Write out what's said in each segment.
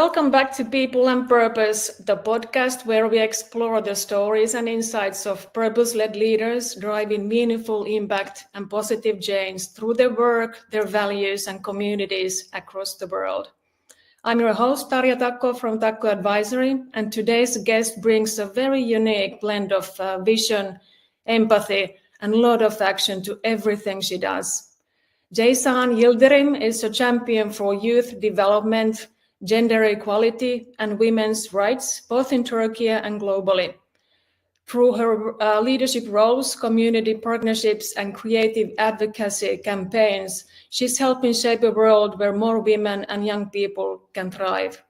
Welcome back to People and Purpose, the podcast where we explore the stories and insights of purpose-led leaders driving meaningful impact and positive change through their work, their values, and communities across the world. I'm your host, Tarja Takko from Takko Advisory, and today's guest brings a very unique blend of vision, empathy, and a lot of action to everything she does. Zeycan Yildirim is a champion for youth development, gender equality, and women's rights, both in Turkey and globally. Through her leadership roles, community partnerships, and creative advocacy campaigns, she's helping shape a world where more women and young people can thrive.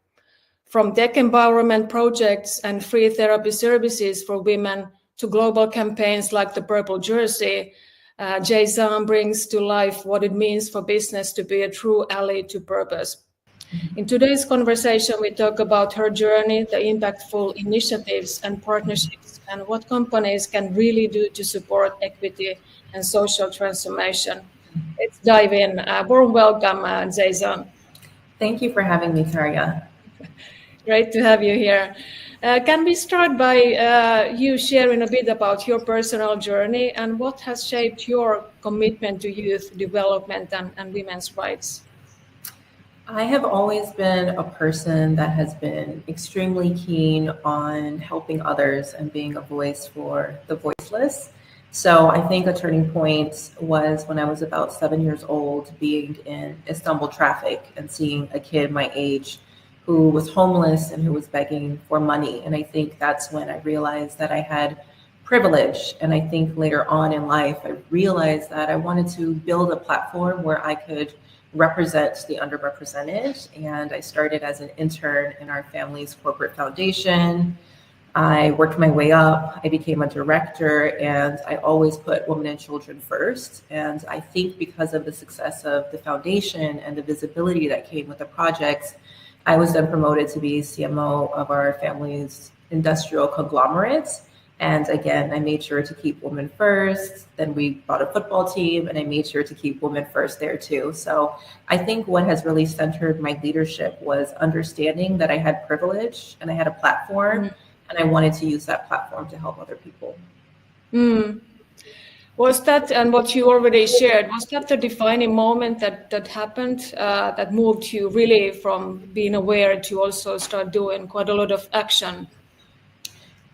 From tech empowerment projects and free therapy services for women to global campaigns like the Purple Jersey, Zeycan brings to life what it means for business to be a true ally to purpose. In today's conversation, we talk about her journey, the impactful initiatives and partnerships, and what companies can really do to support equity and social transformation. Let's dive in. Warm welcome, Zeycan. Thank you for having me, Tarja. Great to have you here. Can we start by you sharing a bit about your personal journey and what has shaped your commitment to youth development and women's rights? I have always been a person that has been extremely keen on helping others and being a voice for the voiceless. So I think a turning point was when I was about 7 years old, being in Istanbul traffic and seeing a kid my age who was homeless and who was begging for money. And I think that's when I realized that I had privilege. And I think later on in life, I realized that I wanted to build a platform where I could represent the underrepresented. And I started as an intern in our family's corporate foundation. I worked my way up. I became a director, and I always put women and children first. And I think because of the success of the foundation and the visibility that came with the projects, I was then promoted to be CMO of our family's industrial conglomerates. And again, I made sure to keep women first. Then we bought a football team, and I made sure to keep women first there too. So I think what has really centered my leadership was understanding that I had privilege and I had a platform, and I wanted to use that platform to help other people. Was that, and what you already shared, was that the defining moment that happened, that moved you really from being aware to also start doing quite a lot of action?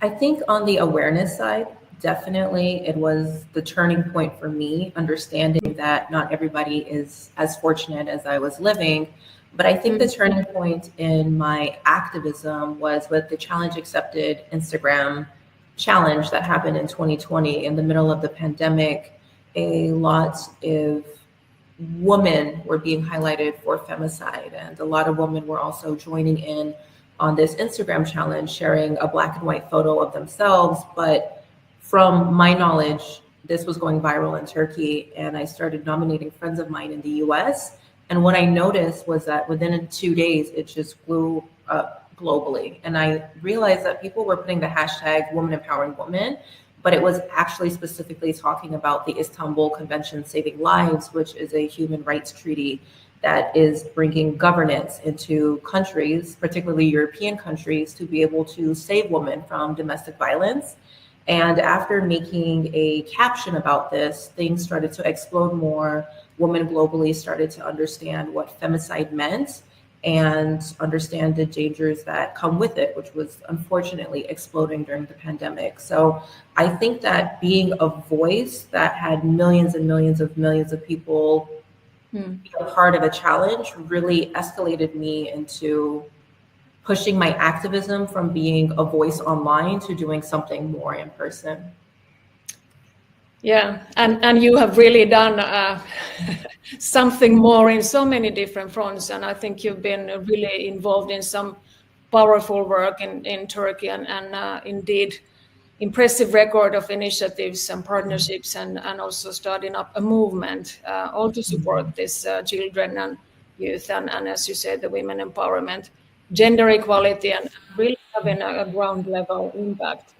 I think on the awareness side, definitely it was the turning point for me, understanding that not everybody is as fortunate as I was living. But I think the turning point in my activism was with the Challenge Accepted Instagram challenge that happened in 2020 in the middle of the pandemic. A lot of women were being highlighted for femicide, and a lot of women were also joining in on this Instagram challenge, sharing a black and white photo of themselves. But from my knowledge, this was going viral in Turkey, and I started nominating friends of mine in the US. And what I noticed was that within 2 days, it just blew up globally. And I realized that people were putting the hashtag Women Empowering Women, but it was actually specifically talking about the Istanbul Convention Saving Lives, which is a human rights treaty that is bringing governance into countries, particularly European countries, to be able to save women from domestic violence. And after making a caption about this, things started to explode more. Women globally started to understand what femicide meant and understand the dangers that come with it, which was unfortunately exploding during the pandemic. So I think that being a voice that had millions and millions of people be a part of a challenge really escalated me into pushing my activism from being a voice online to doing something more in person. Yeah, and you have really done something more in so many different fronts, and I think you've been really involved in some powerful work in Turkey, and indeed impressive record of initiatives and partnerships, and also starting up a movement all to support this children and youth, and as you said, the women empowerment, gender equality, and really having a ground level impact.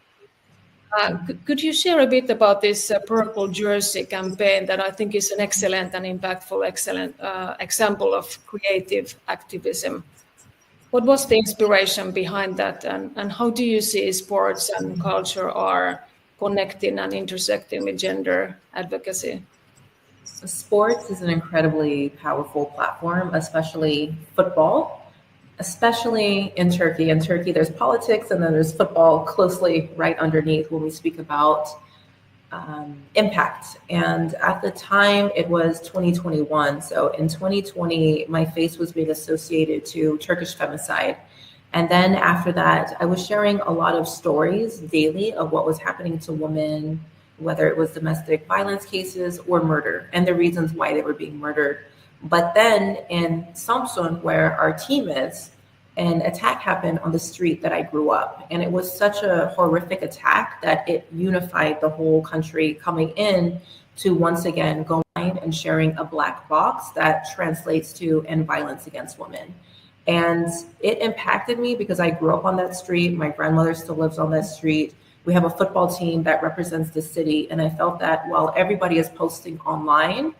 Could you share a bit about this Purple Jersey campaign that I think is an excellent and impactful example of creative activism? What was the inspiration behind that, and how do you see sports and culture are connecting and intersecting with gender advocacy? Sports is an incredibly powerful platform, especially football, especially in Turkey. In Turkey, there's politics and then there's football closely right underneath when we speak about impact. And at the time, it was 2021. So in 2020, my face was being associated to Turkish femicide. And then after that, I was sharing a lot of stories daily of what was happening to women, whether it was domestic violence cases or murder, and the reasons why they were being murdered. But then in Samsun, where our team is, an attack happened on the street that I grew up. And it was such a horrific attack that it unified the whole country, coming in to once again go online and sharing a black box that translates to end violence against women. And it impacted me because I grew up on that street. My grandmother still lives on that street. We have a football team that represents the city. And I felt that while everybody is posting online,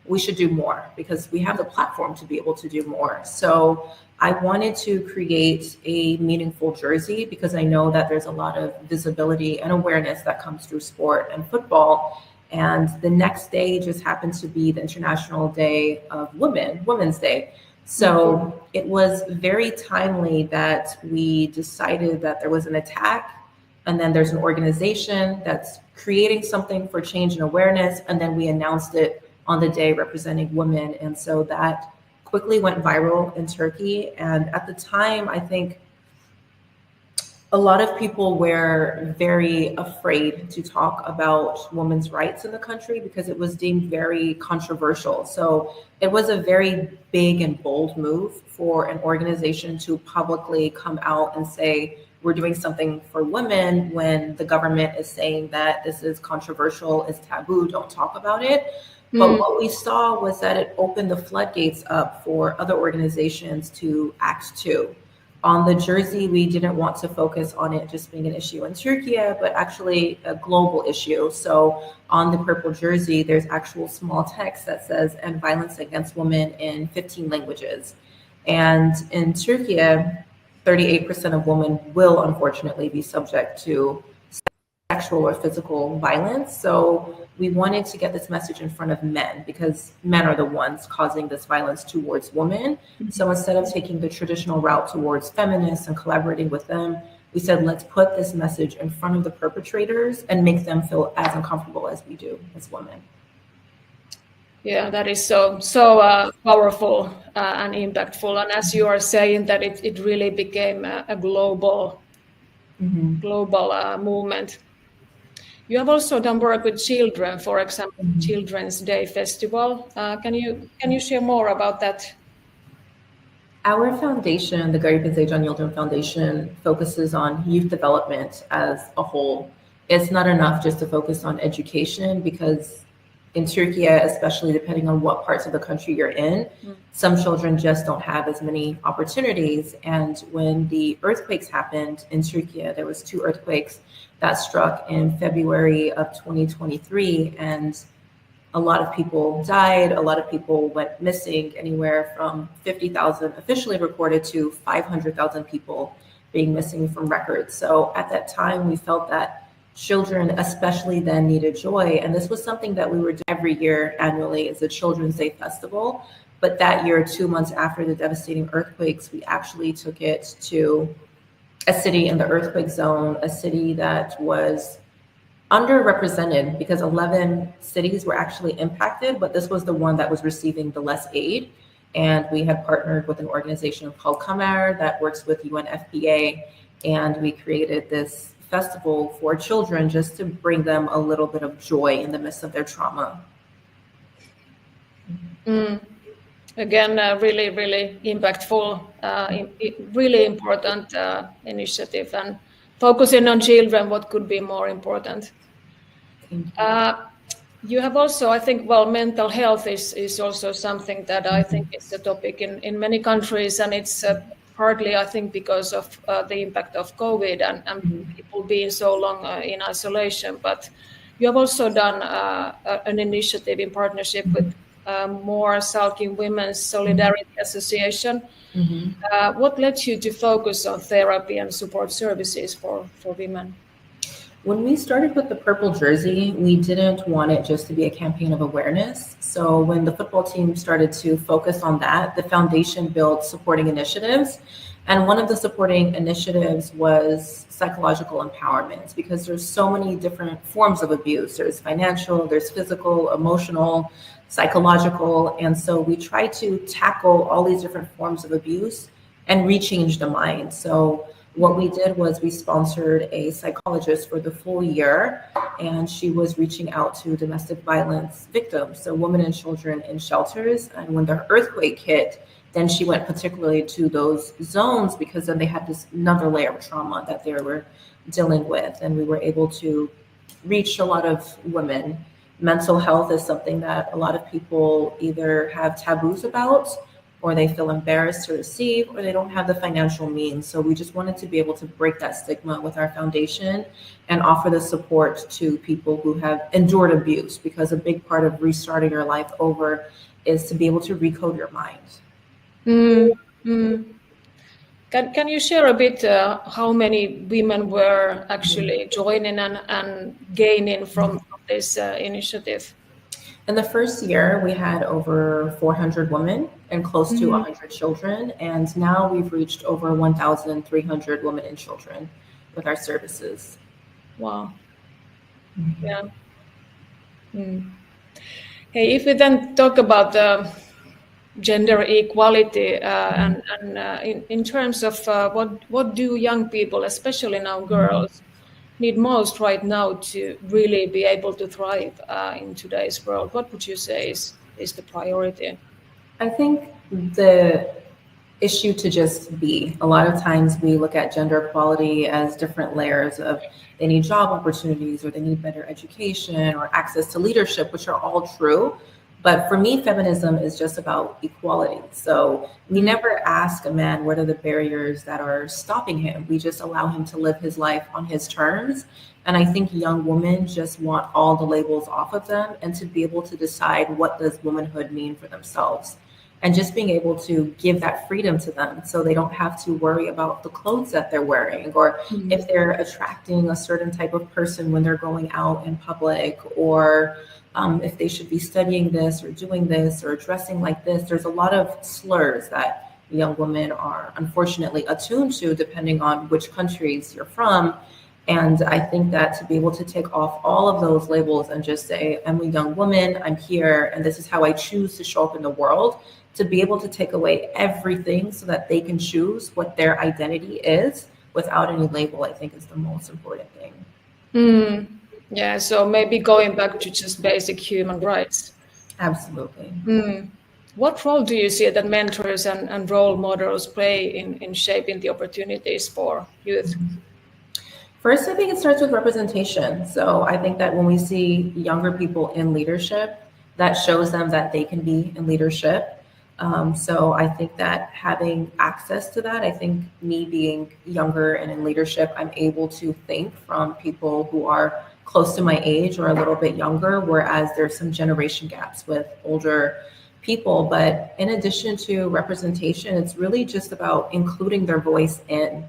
we should do more because we have the platform to be able to do more. So I wanted to create a meaningful jersey because I know that there's a lot of visibility and awareness that comes through sport and football. And the next day just happened to be the International Day of Women's Day. So it was very timely that we decided that there was an attack, and then there's an organization that's creating something for change and awareness, and then we announced it on the day representing women. And so that quickly went viral in Turkey. And at the time, I think a lot of people were very afraid to talk about women's rights in the country because it was deemed very controversial. So it was a very big and bold move for an organization to publicly come out and say, we're doing something for women when the government is saying that this is controversial, it's taboo, don't talk about it. But what we saw was that it opened the floodgates up for other organizations to act too. On the jersey, we didn't want to focus on it just being an issue in Turkey, but actually a global issue. So on the purple jersey, there's actual small text that says "end violence against women" in 15 languages. And in Turkey, 38% of women will unfortunately be subject to sexual or physical violence. So we wanted to get this message in front of men because men are the ones causing this violence towards women. So instead of taking the traditional route towards feminists and collaborating with them, we said, let's put this message in front of the perpetrators and make them feel as uncomfortable as we do as women. Yeah, that is so powerful and impactful. And as you are saying, that it really became a global movement. You have also done work with children, for example, Children's Day Festival. Can you share more about that? Our foundation, the Zeycan Yildirim Foundation, focuses on youth development as a whole. It's not enough just to focus on education because in Turkey, especially depending on what parts of the country you're in, some children just don't have as many opportunities. And when the earthquakes happened in Turkey, there was 2 earthquakes that struck in February of 2023, and a lot of people died. A lot of people went missing, anywhere from 50,000 officially reported to 500,000 people being missing from records. So at that time, we felt that children, especially then, needed joy. And this was something that we were doing every year annually as a Children's Day Festival. But that year, 2 months after the devastating earthquakes, we actually took it to a city in the earthquake zone, a city that was underrepresented because 11 cities were actually impacted, but this was the one that was receiving the less aid. And we had partnered with an organization called Kamer that works with UNFPA, and we created this festival for children just to bring them a little bit of joy in the midst of their trauma. Again, really, really impactful, really important initiative, and focusing on children, what could be more important. You have also, I think, mental health is also something that I think is a topic in many countries, and it's partly, I think, because of the impact of COVID and people being so long in isolation. But you have also done an initiative in partnership with more Salkin Women's Solidarity Association. What led you to focus on therapy and support services for women? When we started with the purple jersey, we didn't want it just to be a campaign of awareness. So when the football team started to focus on that, the foundation built supporting initiatives. And one of the supporting initiatives was psychological empowerment, because there's so many different forms of abuse. There's financial, there's physical, emotional, psychological. And so we try to tackle all these different forms of abuse and rechange the mind. So what we did was we sponsored a psychologist for the full year, and she was reaching out to domestic violence victims, so women and children in shelters. And when the earthquake hit, then she went particularly to those zones, because then they had this another layer of trauma that they were dealing with. And we were able to reach a lot of women. Mental health is something that a lot of people either have taboos about, or they feel embarrassed to receive, or they don't have the financial means. So we just wanted to be able to break that stigma with our foundation and offer the support to people who have endured abuse, because a big part of restarting your life over is to be able to recode your mind. Can you share a bit how many women were actually joining and gaining from this initiative? In the first year, we had over 400 women and close to 100 children. And now we've reached over 1,300 women and children with our services. Wow. Yeah. Hey, if we then talk about the gender equality and in terms of what do young people, especially now girls, need most right now to really be able to thrive in today's world? What would you say is the priority? I think the issue to just be. A lot of times we look at gender equality as different layers of they need job opportunities, or they need better education, or access to leadership, which are all true. But for me, feminism is just about equality. So we never ask a man what are the barriers that are stopping him. We just allow him to live his life on his terms. And I think young women just want all the labels off of them, and to be able to decide what does womanhood mean for themselves. And just being able to give that freedom to them, so they don't have to worry about the clothes that they're wearing, or if they're attracting a certain type of person when they're going out in public, or if they should be studying this or doing this or dressing like this. There's a lot of slurs that young women are unfortunately attuned to, depending on which countries you're from. And I think that to be able to take off all of those labels and just say, I'm a young woman, I'm here, and this is how I choose to show up in the world, to be able to take away everything so that they can choose what their identity is without any label, I think is the most important thing. Yeah, so maybe going back to just basic human rights. Absolutely. What role do you see that mentors and role models play in shaping the opportunities for youth? First, I think it starts with representation. So I think that when we see younger people in leadership, that shows them that they can be in leadership. So I think that having access to that, I think me being younger and in leadership, I'm able to think from people who are close to my age or a little bit younger, whereas there's some generation gaps with older people. But in addition to representation, it's really just about including their voice in.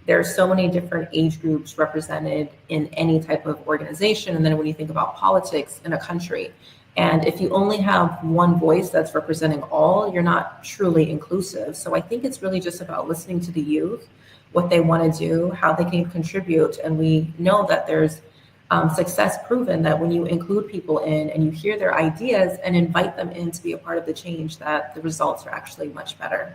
There are so many different age groups represented in any type of organization. And then when you think about politics in a country, and if you only have one voice that's representing all, you're not truly inclusive. So I think it's really just about listening to the youth, what they want to do, how they can contribute. And we know that there's success proven that when you include people in and you hear their ideas and invite them in to be a part of the change, that the results are actually much better.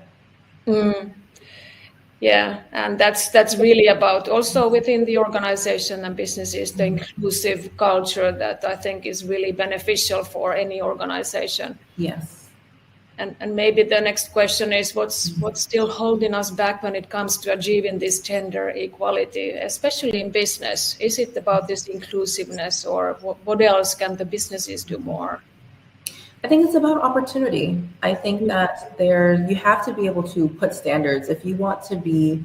Yeah, and that's really about also within the organization and businesses, the inclusive culture that I think is really beneficial for any organization. Yes. And maybe the next question is what's still holding us back when it comes to achieving this gender equality, especially in business? Is it about this inclusiveness, or what else can the businesses do more? I think it's about opportunity. I think that you have to be able to put standards. If you want to be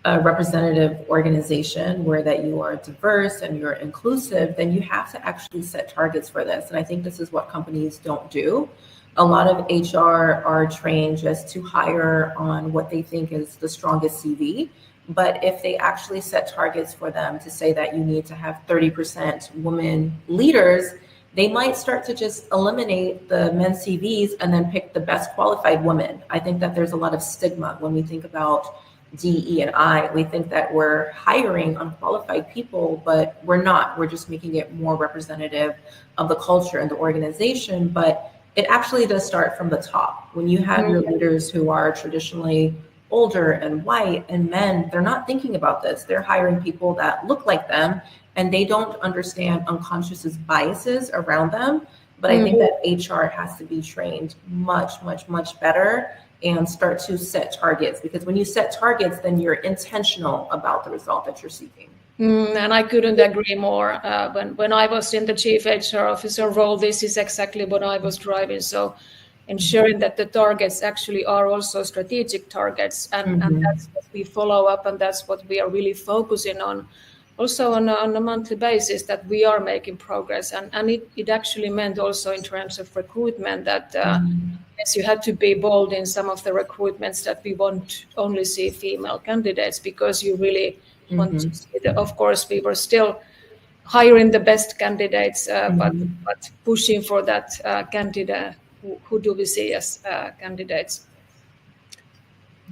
a representative organization where that you are diverse and you're inclusive, then you have to actually set targets for this. And I think this is what companies don't do. A lot of HR are trained just to hire on what they think is the strongest CV. But if they actually set targets for them to say that you need to have 30% women leaders, they might start to just eliminate the men's CVs and then pick the best qualified women. I think that there's a lot of stigma when we think about DE and I. We think that we're hiring unqualified people, but we're not. We're just making it more representative of the culture and the organization. But it actually does start from the top. When you have your leaders who are traditionally older and white and men, they're not thinking about this. They're hiring people that look like them, and they don't understand unconscious biases around them. But I think that HR has to be trained much, much, much better and start to set targets, because when you set targets, then you're intentional about the result that you're seeking. And I couldn't agree more. When I was in the chief HR officer role, this is exactly what I was driving. So ensuring that the targets actually are also strategic targets, and that's what we follow up, and that's what we are really focusing on, also on a monthly basis, that we are making progress. And it actually meant also in terms of recruitment that yes, you had to be bold in some of the recruitments, that we won't only see female candidates, because you really want to see of course, we were still hiring the best candidates, but pushing for that candidate. Who do we see as candidates?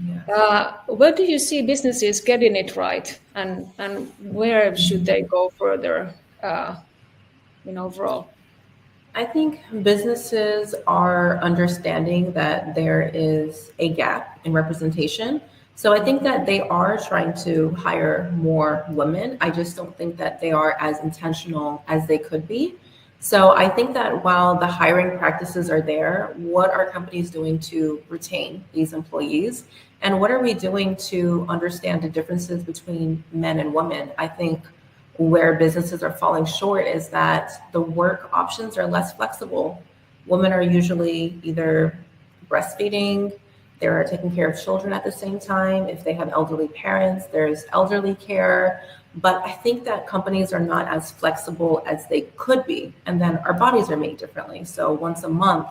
Yeah. Where do you see businesses getting it right, and where should they go further overall? I think businesses are understanding that there is a gap in representation. So I think that they are trying to hire more women. I just don't think that they are as intentional as they could be. So I think that while the hiring practices are there, what are companies doing to retain these employees? And what are we doing to understand the differences between men and women? I think where businesses are falling short is that the work options are less flexible. Women are usually either breastfeeding, they're taking care of children at the same time. If they have elderly parents, there's elderly care. But I think that companies are not as flexible as they could be. And then our bodies are made differently. So once a month,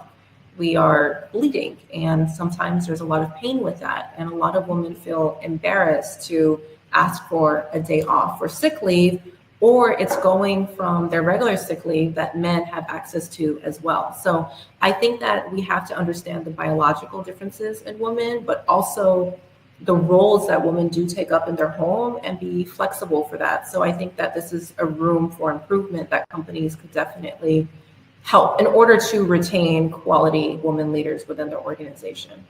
we are bleeding. And sometimes there's a lot of pain with that. And a lot of women feel embarrassed to ask for a day off or sick leave, or it's going from their regular sick leave that men have access to as well. So I think that we have to understand the biological differences in women, but also the roles that women do take up in their home, and be flexible for that. So I think that this is a room for improvement that companies could definitely help in order to retain quality women leaders within their organization.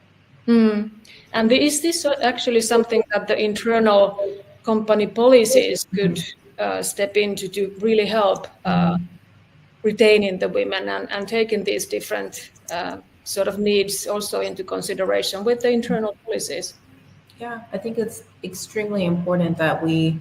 And is this actually something that the internal company policies could step into to really help retaining the women and taking these different sort of needs also into consideration with the internal policies? Yeah, I think it's extremely important that we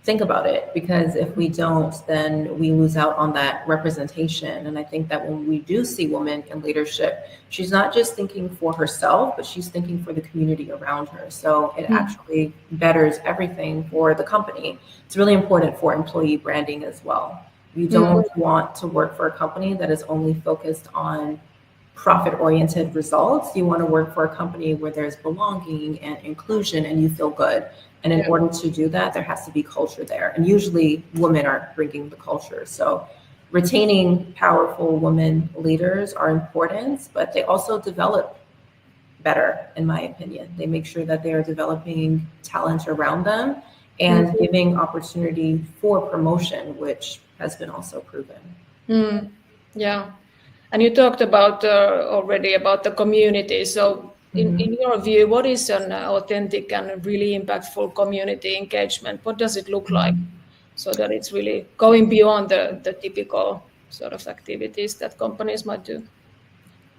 think about it, because if we don't, then we lose out on that representation. And I think that when we do see women in leadership, she's not just thinking for herself, but she's thinking for the community around her. So it actually betters everything for the company. It's really important for employee branding as well. You don't want to work for a company that is only focused on profit-oriented results. You want to work for a company where there's belonging and inclusion and you feel good. And in order to do that, there has to be culture there. And usually women are bringing the culture. So retaining powerful women leaders are important, but they also develop better, in my opinion. They make sure that they are developing talent around them and giving opportunity for promotion, which has been also proven. Yeah. And you talked about already about the community. So in your view, what is an authentic and really impactful community engagement? What does it look like, so that it's really going beyond the typical sort of activities that companies might do?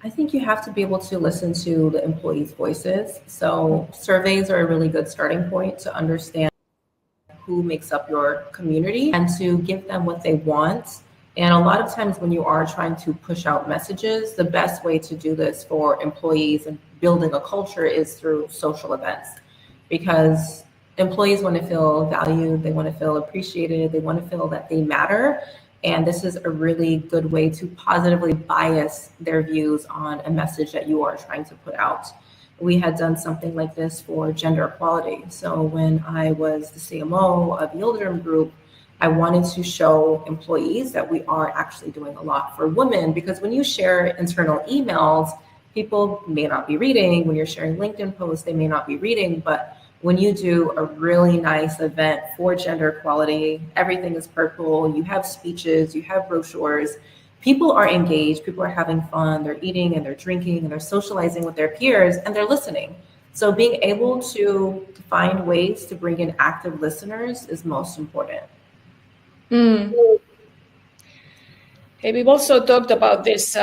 I think you have to be able to listen to the employees' voices. So surveys are a really good starting point to understand who makes up your community and to give them what they want. And a lot of times when you are trying to push out messages, the best way to do this for employees and building a culture is through social events, because employees want to feel valued, they want to feel appreciated, they want to feel that they matter. And this is a really good way to positively bias their views on a message that you are trying to put out. We had done something like this for gender equality. So when I was the CMO of Yildirim Group, I wanted to show employees that we are actually doing a lot for women, because when you share internal emails, people may not be reading. When you're sharing LinkedIn posts, they may not be reading. But when you do a really nice event for gender equality, everything is purple, you have speeches, you have brochures, people are engaged, people are having fun, they're eating and they're drinking and they're socializing with their peers and they're listening. So being able to find ways to bring in active listeners is most important. Hey, we've also talked about this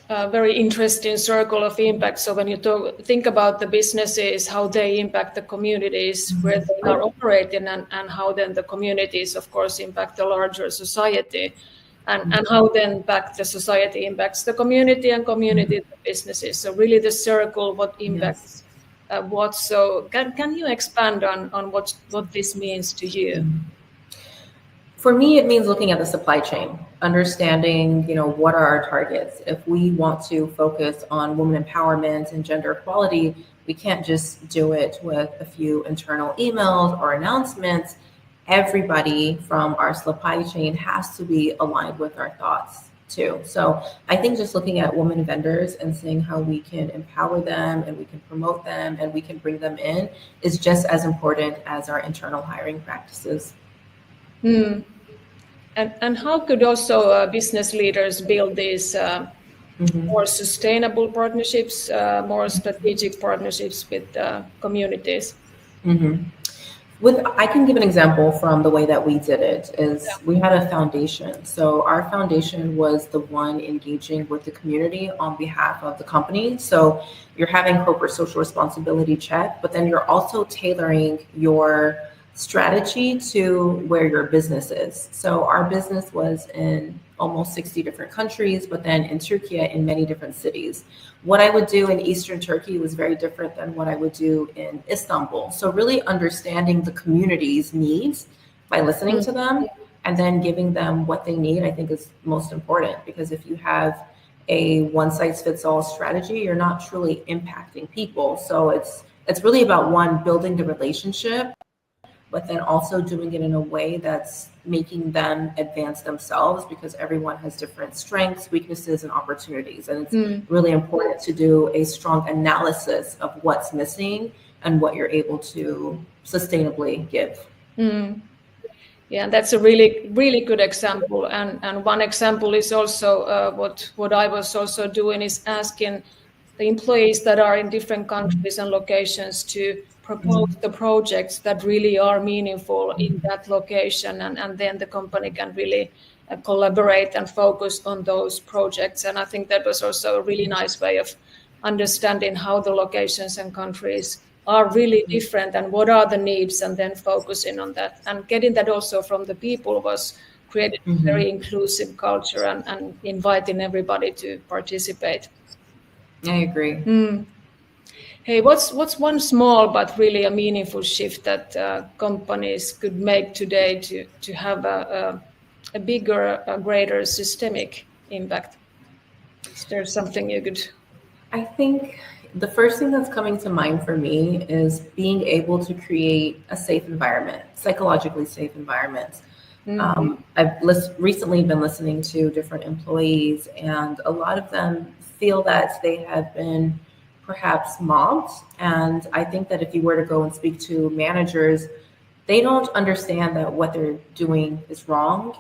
very interesting circle of impact. So when you think about the businesses, how they impact the communities where they are operating, and how then the communities, of course, impact the larger society, and how then back the society impacts the community, and community the businesses. So really the circle, what impacts what. So can you expand on what this means to you? For me, it means looking at the supply chain, understanding, what are our targets. If we want to focus on women empowerment and gender equality, we can't just do it with a few internal emails or announcements. Everybody from our supply chain has to be aligned with our thoughts too. So I think just looking at women vendors and seeing how we can empower them and we can promote them and we can bring them in is just as important as our internal hiring practices. And how could also business leaders build these more sustainable partnerships, more strategic partnerships with communities? I can give an example from the way that we did it. We had a foundation. So our foundation was the one engaging with the community on behalf of the company. So you're having corporate social responsibility check, but then you're also tailoring your strategy to where your business is. So our business was in almost 60 different countries, but then in Türkiye in many different cities. What I would do in Eastern Turkey was very different than what I would do in Istanbul. So really understanding the community's needs by listening to them and then giving them what they need, I think is most important, because if you have a one-size-fits-all strategy, you're not truly impacting people. So it's really about one, building the relationship, but then also doing it in a way that's making them advance themselves, because everyone has different strengths, weaknesses, and opportunities. And it's really important to do a strong analysis of what's missing and what you're able to sustainably give. Yeah, that's a really, really good example. And one example is also what I was also doing is asking the employees that are in different countries and locations to propose the projects that really are meaningful in that location, and then the company can really collaborate and focus on those projects. And I think that was also a really nice way of understanding how the locations and countries are really different and what are the needs, and then focusing on that. And getting that also from the people was creating a very inclusive culture and inviting everybody to participate. I agree. Hey, what's one small but really a meaningful shift that companies could make today to have a bigger, a greater systemic impact? Is there something you could? I think the first thing that's coming to mind for me is being able to create a safe environment, psychologically safe environment. I've recently been listening to different employees, and a lot of them feel that they have been perhaps mobbed. And I think that if you were to go and speak to managers, they don't understand that what they're doing is wrong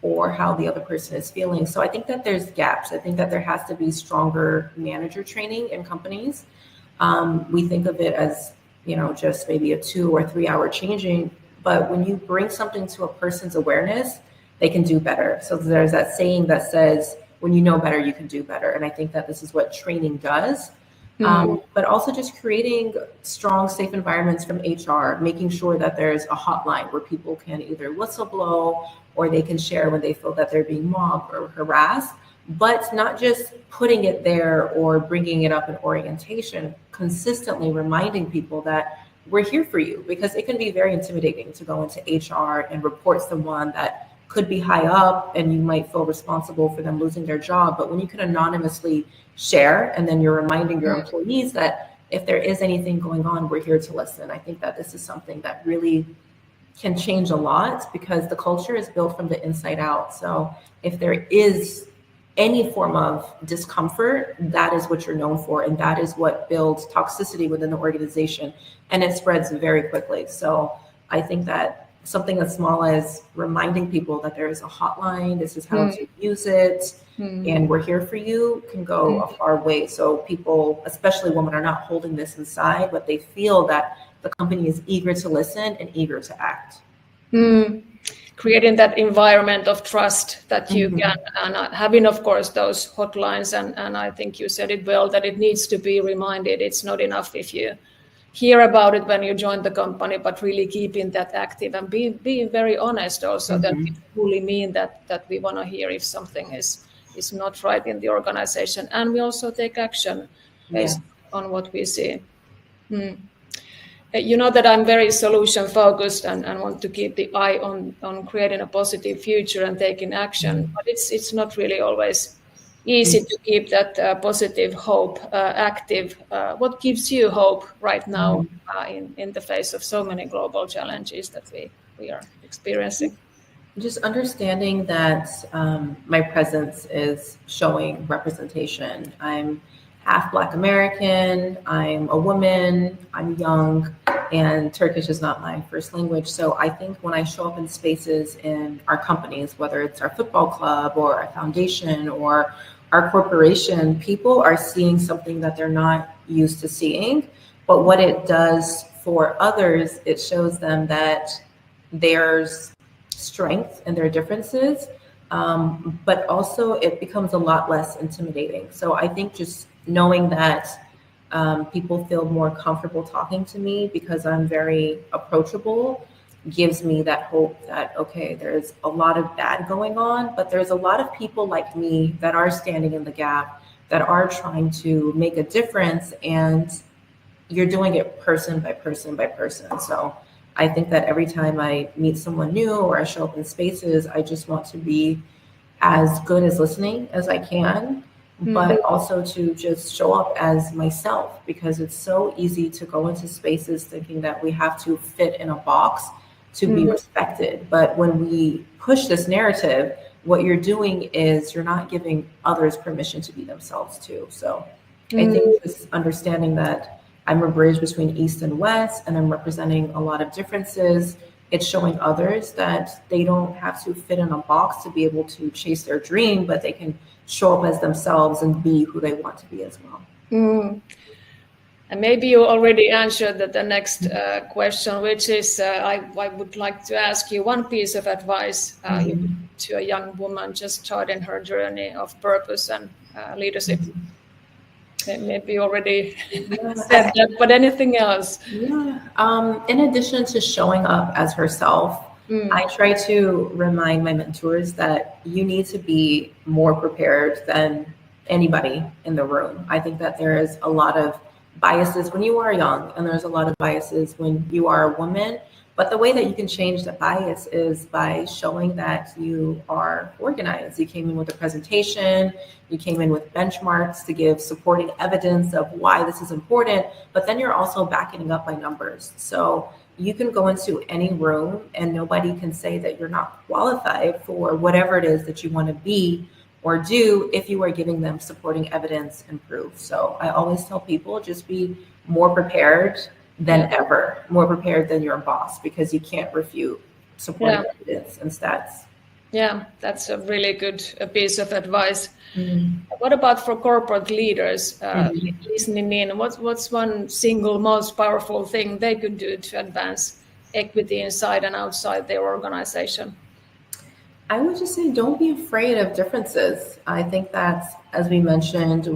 or how the other person is feeling. So I think that there's gaps. I think that there has to be stronger manager training in companies. We think of it as, just maybe a 2 or 3 hour changing, but when you bring something to a person's awareness, they can do better. So there's that saying that says, when you know better, you can do better. And I think that this is what training does. But also just creating strong, safe environments from HR, making sure that there's a hotline where people can either whistleblow or they can share when they feel that they're being mobbed or harassed, but not just putting it there or bringing it up in orientation, consistently reminding people that we're here for you, because it can be very intimidating to go into HR and report someone that could be high up and you might feel responsible for them losing their job. But when you can anonymously share, and then you're reminding your employees that if there is anything going on, we're here to listen. I think that this is something that really can change a lot, because the culture is built from the inside out. So if there is any form of discomfort, that is what you're known for. And that is what builds toxicity within the organization. And it spreads very quickly. So I think that something as small as reminding people that there is a hotline, this is how to use it, and we're here for you, can go a far way. So people, especially women, are not holding this inside, but they feel that the company is eager to listen and eager to act. Creating that environment of trust that you can, and having, of course, those hotlines. And I think you said it well, that it needs to be reminded. It's not enough if you hear about it when you join the company, but really keeping that active and being very honest also, that we truly mean that we want to hear if something is not right in the organization. And we also take action based on what we see. You know that I'm very solution focused and want to keep the eye on creating a positive future and taking action, but it's not really always easy to keep that positive hope active. What gives you hope right now in the face of so many global challenges that we are experiencing? Just understanding that my presence is showing representation. I'm half Black American, I'm a woman, I'm young, and Turkish is not my first language. So I think when I show up in spaces in our companies, whether it's our football club or our foundation or our corporation, people are seeing something that they're not used to seeing. But what it does for others, it shows them that there's strength in their differences, but also it becomes a lot less intimidating. So I think just knowing that people feel more comfortable talking to me because I'm very approachable gives me that hope that, okay, there's a lot of bad going on, but there's a lot of people like me that are standing in the gap, that are trying to make a difference, and you're doing it person by person by person. So I think that every time I meet someone new or I show up in spaces, I just want to be as good as listening as I can, but also to just show up as myself, because it's so easy to go into spaces thinking that we have to fit in a box to be respected. But when we push this narrative, what you're doing is you're not giving others permission to be themselves too. So I think just understanding that I'm a bridge between East and West, and I'm representing a lot of differences. It's showing others that they don't have to fit in a box to be able to chase their dream, but they can show up as themselves and be who they want to be as well. And maybe you already answered the next question, which is I would like to ask you one piece of advice to a young woman just starting her journey of purpose and leadership. Maybe you already said that, but anything else? In addition to showing up as herself, I try to remind my mentors that you need to be more prepared than anybody in the room. I think that there is a lot of biases when you are young, and there's a lot of biases when you are a woman. But the way that you can change the bias is by showing that you are organized. You came in with a presentation, you came in with benchmarks to give supporting evidence of why this is important, but then you're also backing it up by numbers. So you can go into any room and nobody can say that you're not qualified for whatever it is that you want to be or do if you are giving them supporting evidence and proof. So I always tell people, just be more prepared than ever, more prepared than your boss, because you can't refute supporting evidence and stats. Yeah, that's a really good piece of advice. What about for corporate leaders listening in? What's one single most powerful thing they could do to advance equity inside and outside their organization? I would just say, don't be afraid of differences. I think that, as we mentioned,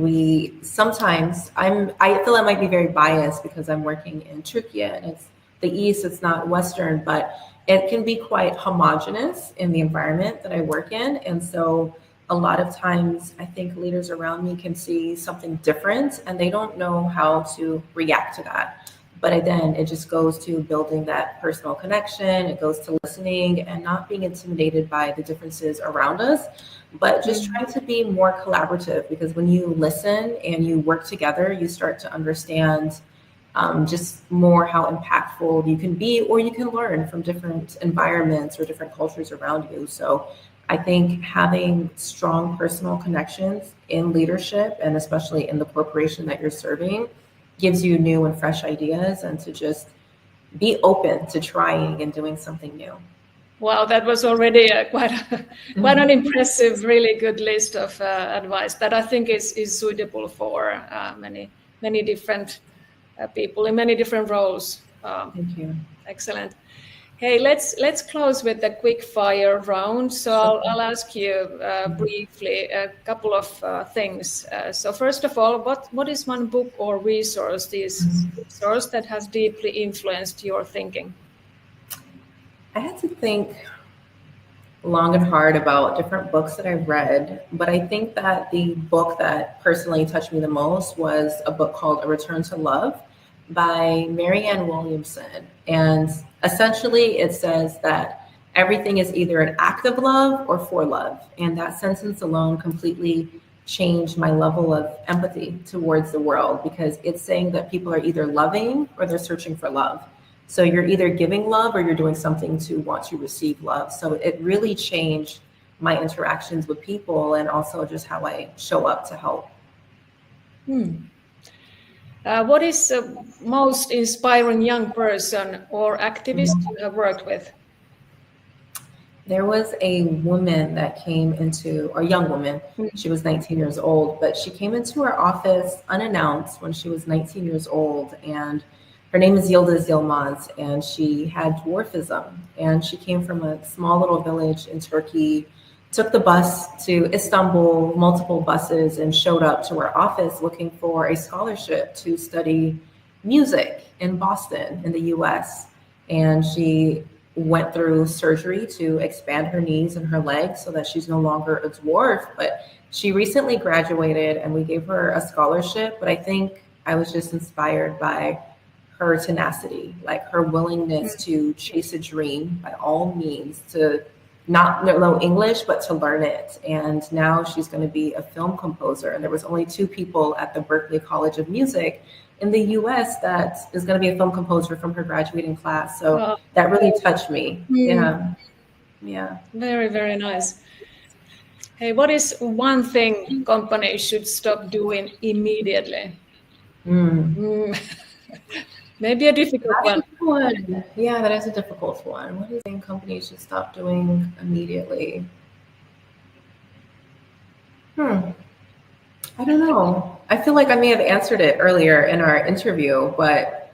sometimes I feel I might be very biased because I'm working in Türkiye and it's the East, it's not Western, but it can be quite homogenous in the environment that I work in. And so a lot of times I think leaders around me can see something different and they don't know how to react to that. But then it just goes to building that personal connection. It goes to listening and not being intimidated by the differences around us, but just trying to be more collaborative, because when you listen and you work together, you start to understand just more how impactful you can be, or you can learn from different environments or different cultures around you. So I think having strong personal connections in leadership, and especially in the corporation that you're serving, gives you new and fresh ideas, and to just be open to trying and doing something new. Wow, that was already quite an impressive, really good list of advice that I think is suitable for many different people in many different roles. Thank you. Excellent. Hey, let's close with a quick fire round. So I'll ask you briefly a couple of things. So first of all, what is one book or resource that has deeply influenced your thinking? I had to think long and hard about different books that I've read, but I think that the book that personally touched me the most was a book called A Return to Love by Marianne Williamson. And essentially it says that everything is either an act of love or for love. And that sentence alone completely changed my level of empathy towards the world, because it's saying that people are either loving or they're searching for love. So you're either giving love or you're doing something to want to receive love. So it really changed my interactions with people, and also just how I show up to help. What is the most inspiring young person or activist you have worked with? There was a woman that came into, or young woman, she was 19 years old, but she came into our office unannounced when she was 19 years old. And her name is Yıldız Yılmaz, and she had dwarfism. And she came from a small little village in Turkey, took the bus to Istanbul, multiple buses, and showed up to our office looking for a scholarship to study music in Boston, in the US. And she went through surgery to expand her knees and her legs so that she's no longer a dwarf. But she recently graduated and we gave her a scholarship. But I think I was just inspired by her tenacity, like her willingness to chase a dream by all means, to not know English, but to learn it. And now she's going to be a film composer. And there was only 2 people at the Berklee College of Music in the US that is going to be a film composer from her graduating class. So that really touched me. Yeah. Very, very nice. Hey, what is one thing companies should stop doing immediately? Maybe a difficult one. Yeah, that is a difficult one. What do you think companies should stop doing immediately? I don't know. I feel like I may have answered it earlier in our interview, but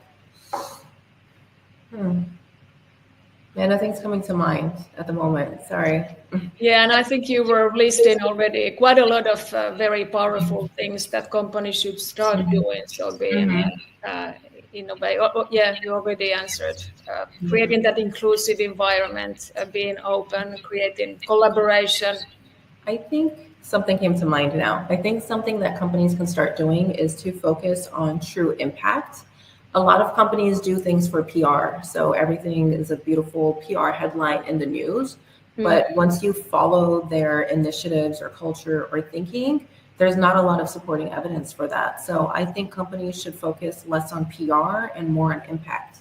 nothing's coming to mind at the moment. Sorry. Yeah, and I think you were listing already quite a lot of very powerful things that companies should start doing. So being innovate. You already answered. Creating that inclusive environment, being open, creating collaboration. I think something came to mind now. I think something that companies can start doing is to focus on true impact. A lot of companies do things for PR. So everything is a beautiful PR headline in the news. But once you follow their initiatives or culture or thinking, there's not a lot of supporting evidence for that. So I think companies should focus less on PR and more on impact.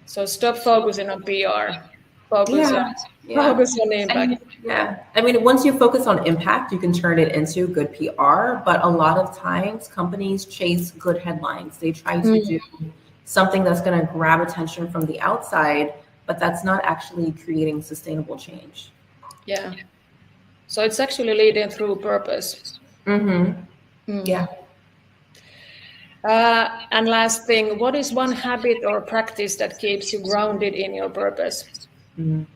So stop focusing on PR. Focus on impact. I mean, once you focus on impact, you can turn it into good PR. But a lot of times companies chase good headlines. They try to do something that's going to grab attention from the outside, but that's not actually creating sustainable change. Yeah. So it's actually leading through purpose. Yeah. And last thing, what is one habit or practice that keeps you grounded in your purpose? I'm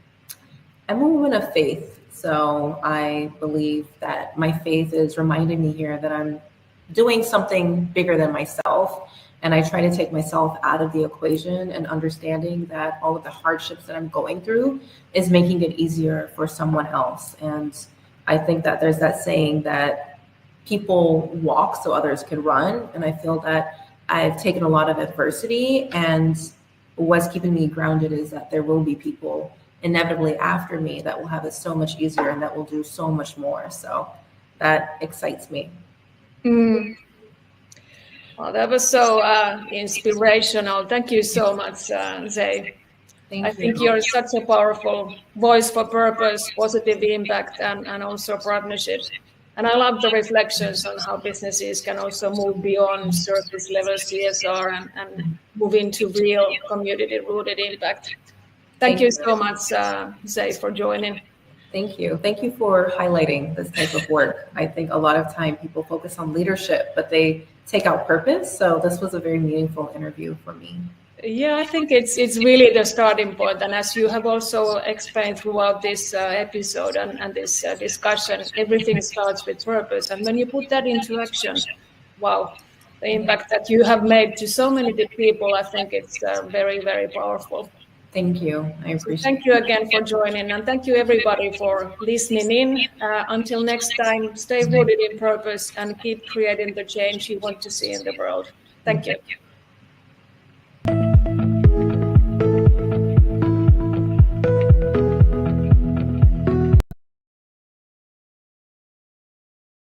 a woman of faith. So I believe that my faith is reminding me here that I'm doing something bigger than myself. And I try to take myself out of the equation and understanding that all of the hardships that I'm going through is making it easier for someone else. And I think that there's that saying that people walk so others can run. And I feel that I've taken a lot of adversity, and what's keeping me grounded is that there will be people inevitably after me that will have it so much easier and that will do so much more. So that excites me. Well, that was so inspirational. Thank you so much, Zey. I think you're such a powerful voice for purpose, positive impact, and also partnership. And I love the reflections on how businesses can also move beyond surface level CSR and move into real community-rooted impact. Thank you so much, Zey, for joining. Thank you. Thank you for highlighting this type of work. I think a lot of time people focus on leadership, but they take out purpose. So this was a very meaningful interview for me. Yeah, I think it's really the starting point. And as you have also explained throughout this episode and this discussion, everything starts with purpose. And when you put that into action, wow, the impact that you have made to so many people, I think it's very, very powerful. Thank you. I appreciate it. Thank you again for joining, and thank you everybody for listening in. Until next time, stay rooted in purpose and keep creating the change you want to see in the world. Thank you.